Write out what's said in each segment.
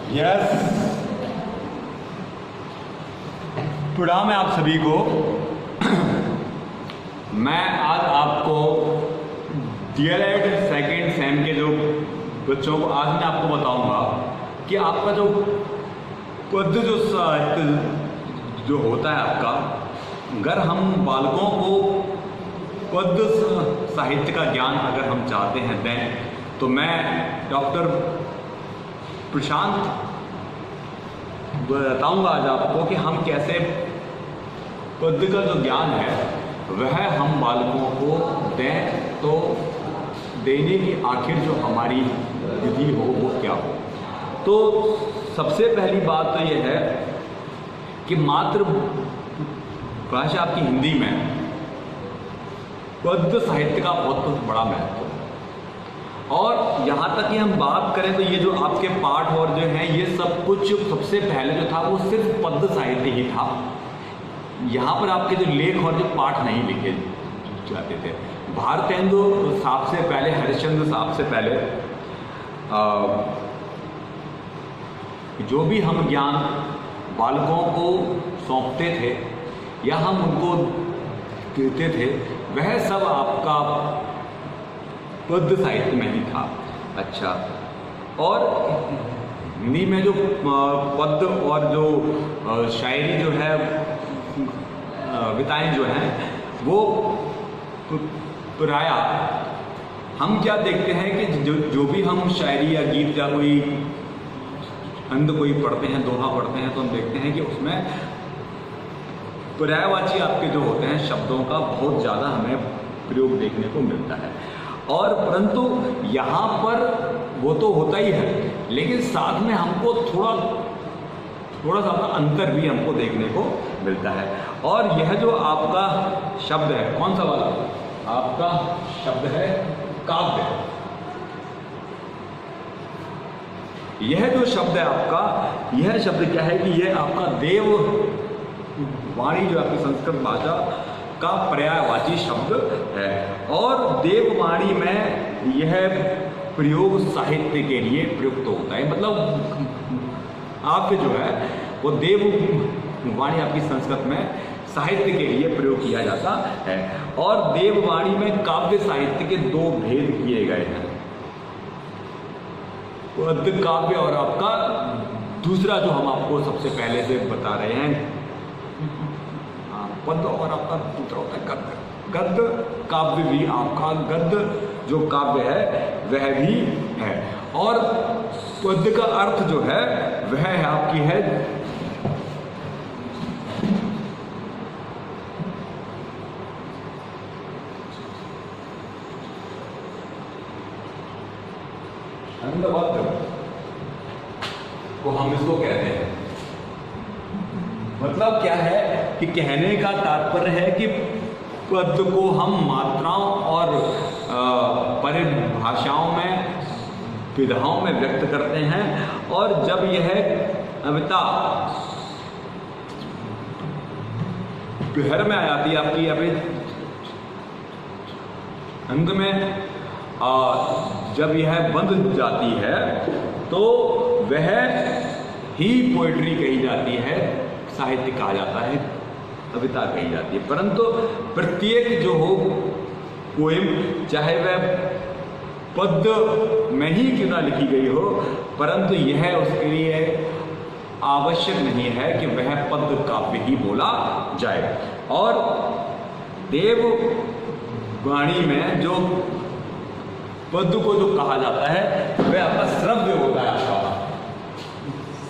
Yes, प्रणाम है आप सभी को। मैं आज आपको डीएलएड सेकेंड सेम के जो बच्चों को आज मैं आपको बताऊंगा कि आपका जो पद्य जो साहित्य जो होता है आपका, अगर हम बालकों को पद्य साहित्य का ज्ञान अगर हम चाहते हैं दें, तो मैं डॉक्टर प्रशांत बताऊंगा आज आपको कि हम कैसे पद्य का जो ज्ञान है वह हम बालकों को दें, तो देने की आखिर जो हमारी विधि हो वो क्या हो। तो सबसे पहली बात तो यह है कि मातृभाषा आपकी हिंदी में पद्य साहित्य का बहुत बड़ा महत्व है। और यहाँ तक कि हम बात करें तो ये जो आपके पाठ और जो हैं ये सब कुछ सबसे पहले जो था वो सिर्फ पद्य साहित्य ही था। यहाँ पर आपके जो लेख और जो पाठ नहीं लिखे जाते थे। भारतेंदु साहब से पहले, हरिश्चंद्र साहब से पहले जो भी हम ज्ञान बालकों को सौंपते थे या हम उनको देते थे वह सब आपका पद्य साहित्य में ही था। अच्छा, और हिंदी में जो पद्य और जो शायरी जो है, कविताएं जो हैं, वो प्राय हम क्या देखते हैं कि जो भी हम शायरी या गीत या कोई अंध कोई पढ़ते हैं, दोहा पढ़ते हैं, तो हम देखते हैं कि उसमें पर्यायवाची आपके जो होते हैं शब्दों का बहुत ज़्यादा हमें प्रयोग देखने को मिलता है। और परंतु यहाँ पर वो तो होता ही है, लेकिन साथ में हमको थोड़ा सा अंतर भी हमको देखने को मिलता है। और यह जो आपका शब्द है, कौन सा वाला आपका शब्द है, काव्य, यह जो शब्द है आपका, यह शब्द क्या है कि यह आपका देव वाणी जो आपकी संस्कृत भाषा का पर्यायवाची शब्द है। और देववाणी में यह प्रयोग साहित्य के लिए प्रयुक्त होता है। मतलब आपके जो है वो देववाणी आपकी संस्कृत में साहित्य के लिए प्रयोग किया जाता है। और देववाणी में काव्य साहित्य के दो भेद किए गए हैं, पद्य काव्य और आपका दूसरा जो हम आपको सबसे पहले से बता रहे हैं पद्य, और आपका दूसरा होता है गद्य। गद्य काव्य भी आपका, गद्य जो काव्य है वह भी है। और पद्य का अर्थ जो है वह है आपकी है छंदबद्ध को हम इसको कहते हैं। मतलब क्या है कि कहने का तात्पर्य है कि पद्य को हम मात्राओं और परिभाषाओं में, विधाओं में व्यक्त करते हैं। और जब यह कविता गहर में आ जाती है आपकी अभी अंत में, जब यह बंध जाती है तो वह ही पोएट्री कही जाती है, साहित्य कहा जाता है, कविता कही जाती है। परंतु प्रत्येक जो हो पोएम, चाहे वह पद्य में ही क्यों ना लिखी गई हो, परंतु यह उसके लिए आवश्यक नहीं है कि वह पद्य काव्य ही बोला जाए। और देववाणी में जो पद्य को जो कहा जाता है वह आपका श्रव्य होता है। आपका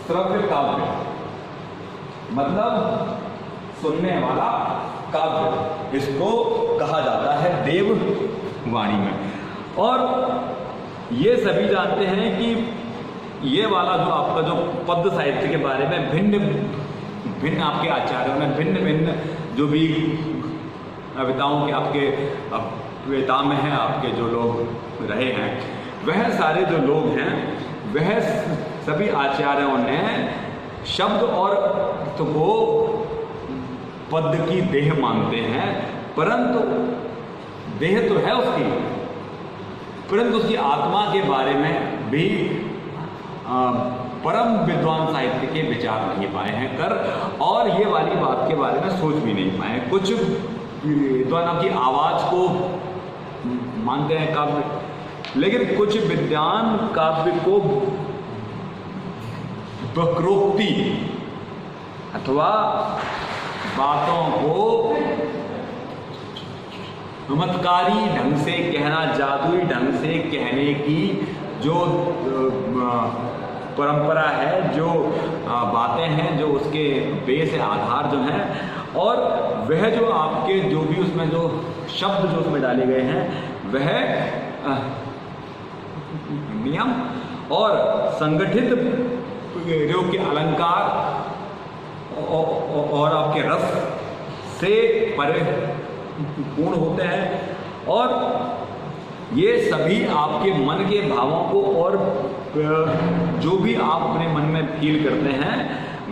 श्रव्य काव्य मतलब सुनने वाला काव्य, इसको कहा जाता है देववाणी में। और ये सभी जानते हैं कि ये वाला जो आपका जो पद्य साहित्य के बारे में भिन्न भिन्न आपके आचार्यों ने भिन्न भिन्न जो भी कविताओं के आपके वेता में हैं, आपके जो लोग रहे हैं, वह सारे जो लोग हैं वह सभी आचार्यों ने शब्द और अर्थ को पद्य की देह मानते हैं। परंतु देह तो है उसकी, परंतु उसकी आत्मा के बारे में भी परम विद्वान साहित्य के विचार नहीं पाए हैं कर, और ये वाली बात के बारे में सोच भी नहीं पाए। कुछ विद्वानों की आवाज को मानते हैं काव्य, लेकिन कुछ विद्वान काव्य को वक्रोक्ति अथवा बातों को चमत्कारी ढंग से कहना, जादुई ढंग से कहने की जो परंपरा है, जो बातें हैं, जो उसके बेस है, आधार जो हैं, और वह जो आपके जो भी उसमें जो शब्द जो उसमें डाले गए हैं, वह नियम और संगठित प्रयोग के अलंकार और आपके रस से परिपूर्ण होते हैं, और ये सभी आपके मन के भावों को और जो भी आप अपने मन में फील करते हैं,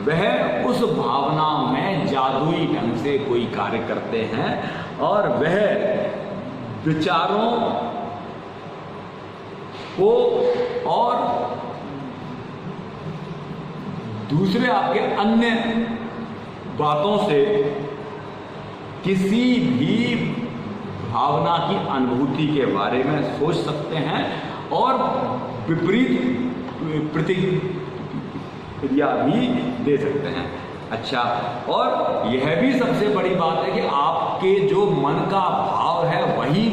वह उस भावना में जादुई ढंग से कोई कार्य करते हैं, और वह विचारों को और दूसरे आपके अन्य बातों से किसी भी भावना की अनुभूति के बारे में सोच सकते हैं और विपरीत प्रतिक्रिया भी दे सकते हैं। अच्छा, और यह भी सबसे बड़ी बात है कि आपके जो मन का भाव है वही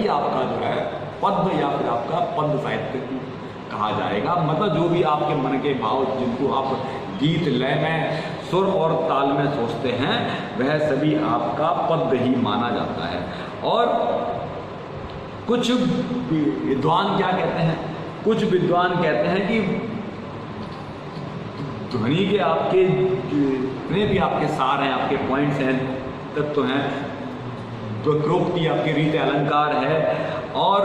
आपका जो है पद्य या फिर आपका पद्य साहित्य कहा जाएगा। मतलब जो भी आपके मन के भाव जिनको आप गीत लय में सुर और ताल में सोचते हैं, वह सभी आपका पद्य ही माना जाता है। और कुछ विद्वान क्या कहते हैं, कुछ विद्वान कहते हैं कि ध्वनि के आपके जितने भी आपके सार हैं, आपके पॉइंट्स हैं, तत्व हैं, वक्रोक्ति आपके रीति अलंकार है, और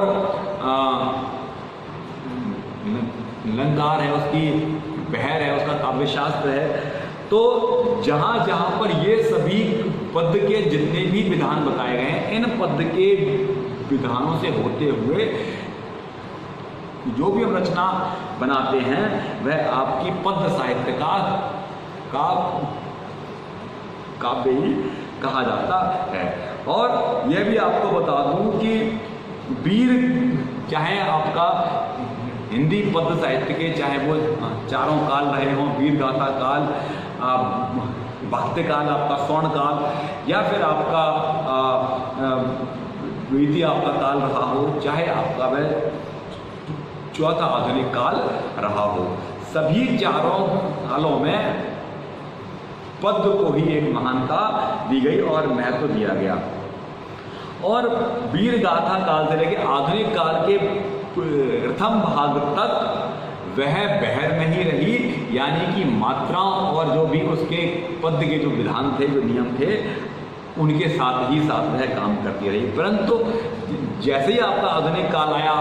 अलंकार है, उसकी बहर है, उसका काव्यशास्त्र है। तो जहाँ जहाँ पर ये सभी पद्य के जितने भी विधान बताए गए हैं, इन पद्य के विधानों से होते हुए जो भी हम रचना बनाते हैं, वह आपकी पद्य साहित्य का काव्य ही कहा जाता है। और यह भी आपको बता दूं कि वीर, चाहे आपका हिंदी पद्य साहित्य के चाहे वो चारों काल रहे हों, वीर गाथा काल, भक्ति काल, आपका स्वर्ण काल, या फिर आपका द्वितीय आपका काल रहा हो, चाहे आपका वह चौथा आधुनिक काल रहा हो, सभी चारों कालों में पद्य को ही एक महानता दी गई और महत्व दिया गया। और वीर गाथा काल से लेकर आधुनिक काल के प्रथम भाग तक वह बहर नहीं रही, यानी कि मात्राओं और जो भी उसके पद्य के जो विधान थे, जो नियम थे, उनके साथ ही साथ वह काम करती रही। परंतु जैसे ही आपका आधुनिक काल आया,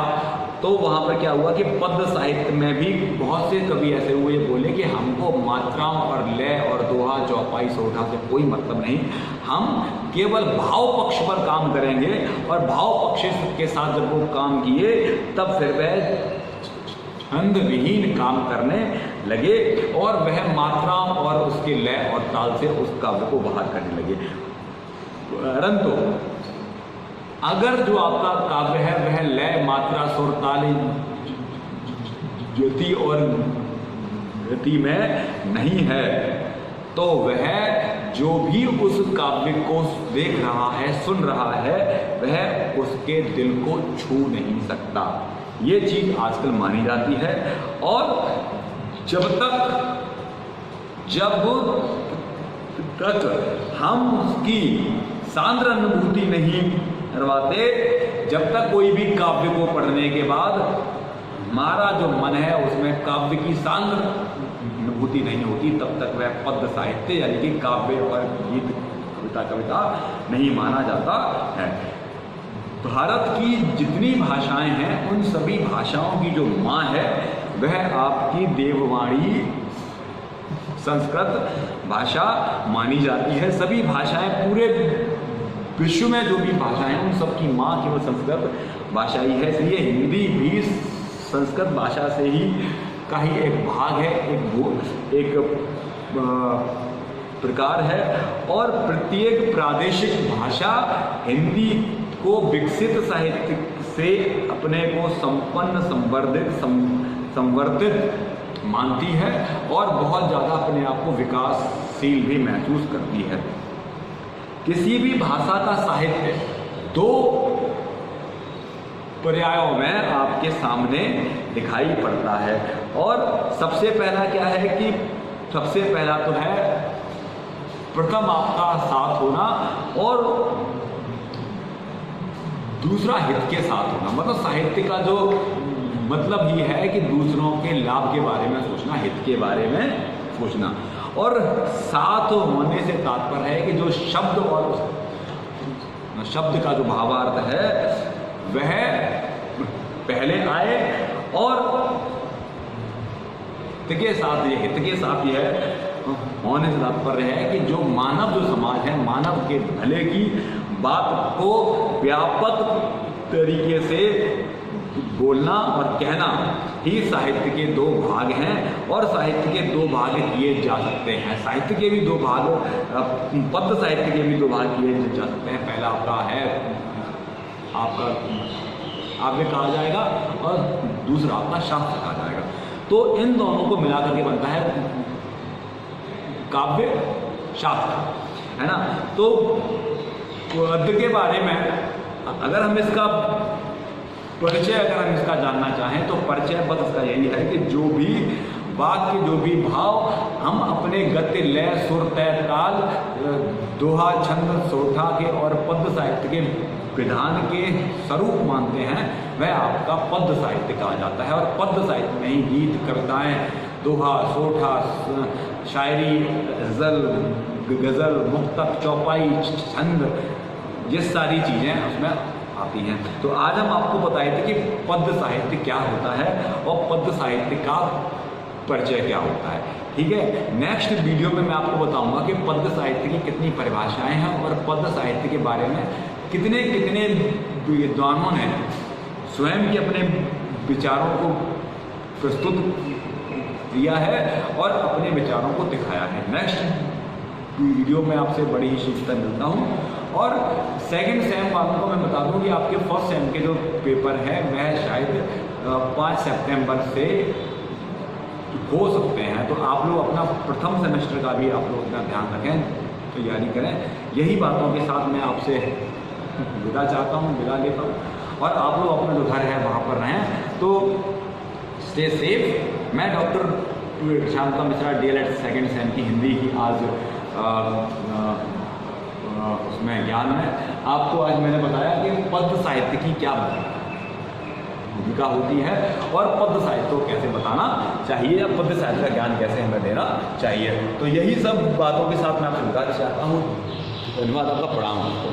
तो वहाँ पर क्या हुआ कि पद्य साहित्य में भी बहुत से कवि ऐसे हुए बोले कि हमको मात्राओं और लय और दोहा, चौपाई, सोठा से कोई मतलब नहीं, हम केवल भाव पक्ष पर काम करेंगे। और भाव पक्ष के साथ जब वो काम किए, तब फिर वह छंद विहीन काम करने लगे और वह मात्राओं और उसके लय और ताल से उस काव्य को बाहर करने लगे। परंतु अगर जो आपका काव्य है वह लय, मात्रा, सुर, ताल, ज्योति और गति में नहीं है, तो वह जो भी उस काव्य को देख रहा है, सुन रहा है, वह उसके दिल को छू नहीं सकता। ये चीज आजकल मानी जाती है। और जब तक हम उसकी सांद्र अनुभूति नहीं करवाते, जब तक कोई भी काव्य को पढ़ने के बाद हमारा जो मन है उसमें काव्य की सांद्र अनुभूति नहीं होती, तब तक वह पद्य साहित्य यानी कि काव्य और गीत, कविता नहीं माना जाता है। भारत की जितनी भाषाएं हैं, उन सभी भाषाओं की जो माँ है वह आपकी देववाणी संस्कृत भाषा मानी जाती है। सभी भाषाएं, पूरे विश्व में जो भी भाषाएं हैं, उन सबकी माँ केवल संस्कृत भाषा ही है। इसलिए हिंदी भी संस्कृत भाषा से ही का ही एक भाग है, एक प्रकार है। और प्रत्येक प्रादेशिक भाषा हिंदी को विकसित साहित्य से अपने को संपन्न, संवर्धित मानती है और बहुत ज़्यादा अपने आप को विकासशील भी महसूस करती है। किसी भी भाषा का साहित्य दो पर्यायों में आपके सामने दिखाई पड़ता है। और सबसे पहला क्या है कि सबसे पहला तो है प्रथम आपका साथ होना और दूसरा हित के साथ होना। मतलब साहित्य का जो मतलब ही है कि दूसरों के लाभ के बारे में सोचना, हित के बारे में सोचना। और साथ होने से तात्पर्य है कि जो शब्द और शब्द का जो भावार्थ है वह पहले आए और हित के साथ, ये हित के साथ यह होने से तात्पर्य है कि जो मानव, जो समाज है, मानव के भले की बात को व्यापक तरीके से बोलना और कहना ही साहित्य के दो भाग हैं। और साहित्य के दो भाग किए जा सकते हैं। साहित्य के भी दो भाग, पद्य साहित्य के भी दो भाग किए जा सकते हैं। पहला आपका है आपका काव्य कहा जाएगा और दूसरा आपका शास्त्र कहा जाएगा। तो इन दोनों को मिलाकर के बनता है काव्य शास्त्र, है ना। तो पद्य के बारे में अगर हम इसका परिचय, अगर हम इसका जानना चाहें तो परिचय बस इसका यही है कि जो भी वाक्य, जो भी भाव हम अपने गति, लय, सुर, तय, ताल, दोहा, छंद, सोठा के और पद्य साहित्य के विधान के स्वरूप मानते हैं, वह आपका पद्य साहित्य कहा जाता है। और पद्य साहित्य में ही गीत, कविताएं, दोहा, सोठा, शायरी, गजल, मुक्तक, चौपाई, छंद, ये सारी चीज़ें उसमें आती हैं। तो आज हम आपको बताए थे कि पद्य साहित्य क्या होता है और पद्य साहित्य का परिचय क्या होता है। ठीक है, नेक्स्ट वीडियो में मैं आपको बताऊंगा कि पद्य साहित्य की कितनी परिभाषाएं हैं और पद्य साहित्य के बारे में कितने कितने विद्वानों ने स्वयं के अपने विचारों को प्रस्तुत किया है और अपने विचारों को दिखाया है। नेक्स्ट वीडियो में आपसे बड़ी ही शीघ्रता मिलता हूँ। और सेकंड सेम वालों को मैं बता दूं कि आपके फर्स्ट सेम के जो पेपर है वह शायद 5 सितंबर से हो सकते हैं। तो आप लोग अपना प्रथम सेमेस्टर का भी आप लोग अपना ध्यान रखें, तैयारी करें। यही बातों के साथ मैं आपसे विदा चाहता हूँ, विदा लेता हूँ। और आप लोग अपना जो घर है वहाँ पर रहें। तो स्टे सेफ। मैं doctor Shanta Mishra, DLED second same की हिंदी की आज उसमें ज्ञान है। आपको आज मैंने बताया कि पद्य साहित्य की क्या भूमिका होती है और पद्य साहित्य को कैसे बताना चाहिए या पद्य साहित्य का ज्ञान कैसे हमें देना चाहिए। तो यही सब बातों के साथ मैं आपसे विदा चाहता हूँ। धन्यवाद, आपका प्रणाम आपको।